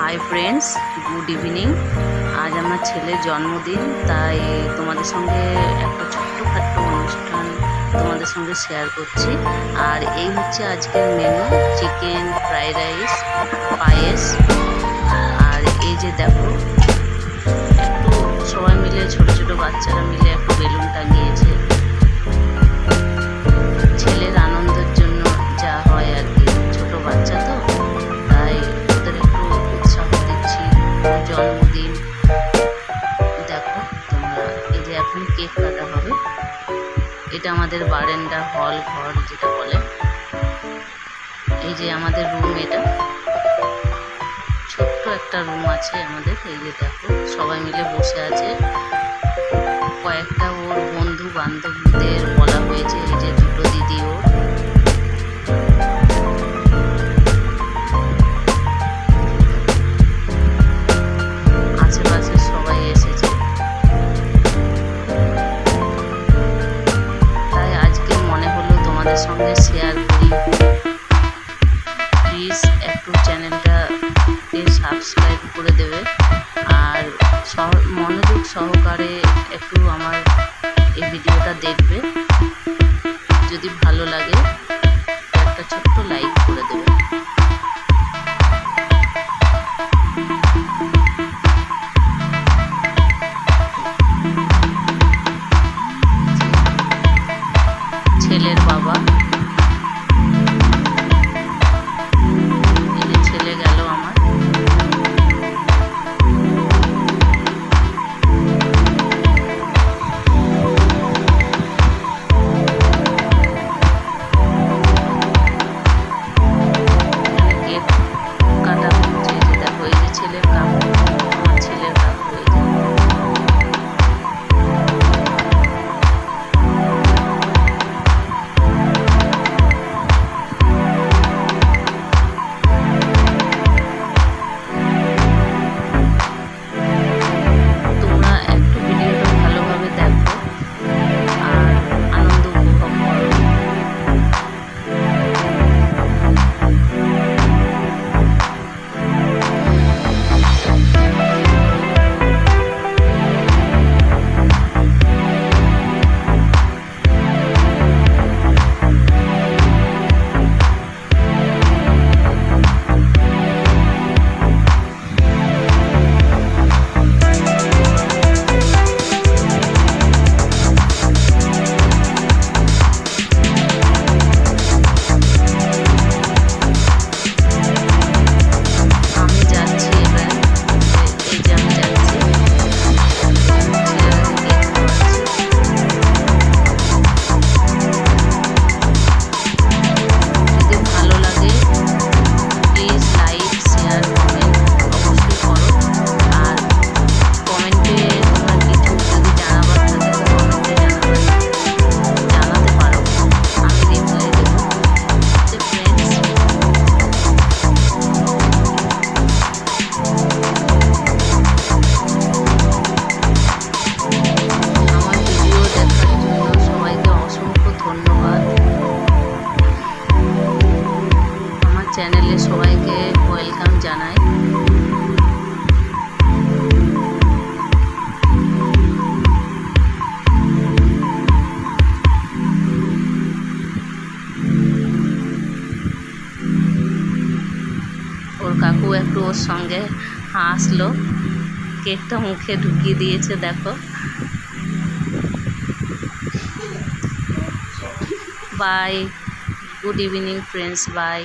Hi friends, good evening. আজ আমার ছেলের জন্মদিন, তাই তোমাদের সঙ্গে একটা ছোট্টখাট্ট অনুষ্ঠান তোমাদের সঙ্গে শেয়ার করছি। আর এই হচ্ছে আজকের মেনু: চিকেন ফ্রাইড রাইস, পায়েস। আর এই যে দেখো, একটু সবাই মিলে ছোট ছোট বাচ্চারা মিলে একটু বেলুন টাঙিয়েছে। ছেলের আনন্দের জন্য যা হয় আর কি, ছোট বাচ্চা তো, তাই ওদের একটু উৎসাহ দিচ্ছি। জন্মদিন দেখো তোমরা, এই যে এখন কেক কাটা হবে। এটা আমাদের বারান্দা হল ঘর যেটা বলে। এই যে আমাদের রুম, এটা ছোট্ট একটা রুম আছে আমাদের। এই যে দেখো, সবাই মিলে বসে আছে। কয়েকটা ওর বন্ধু বান্ধবদের বলা হয়েছে, এই যে দুটো দিদি ওর। আশেপাশে সবাই এসেছে, তাই আজকে মনে হলো তোমাদের সঙ্গে শেয়ার করি। প্লিজ একটু চ্যানেলটাকে সাবস্ক্রাইব করে দেবে, আর মনোযোগ সহকারে একটু আমার এই ভিডিওটা দেখবে। যদি ভালো লাগে একটা ছোট্ট লাইক করে দেবে। ছেলের বাবা, এই যে ছেলে গেল আমার। কেক কাটা হচ্ছে, এই যে দেখো, এই যে ছেলের কাকু, আমার ছেলের কাকু। এই যে তোমরা একটু ভিডিওটা ভালোভাবে দেখো আর আনন্দ উপভোগ করো। আমি যাচ্ছি এবার, এই যে আমি যাচ্ছি। ছেলেরা কেক খাওয়াচ্ছে। যদি ভালো লাগে প্লিজ লাইক শেয়ার কমেন্ট অবশ্যই করো। আর কমেন্টে তোমরা কিছু যদি জানাবার থাকে তো কমেন্টে জানাতে পারো, আমি রিপ্লাই দেবো। ফ্রেন্ডস, আমার ভিডিও দেখার জন্য সবাইকে অসংখ্য ধন্যবাদ। আমার চ্যানেলে সবাইকে ওয়েলকাম জানাই। ওর কাকু একটু ওর সঙ্গে হাসলো, কেকটা মুখে ঢুকিয়ে দিয়েছে দেখো। Bye, good evening friends, by.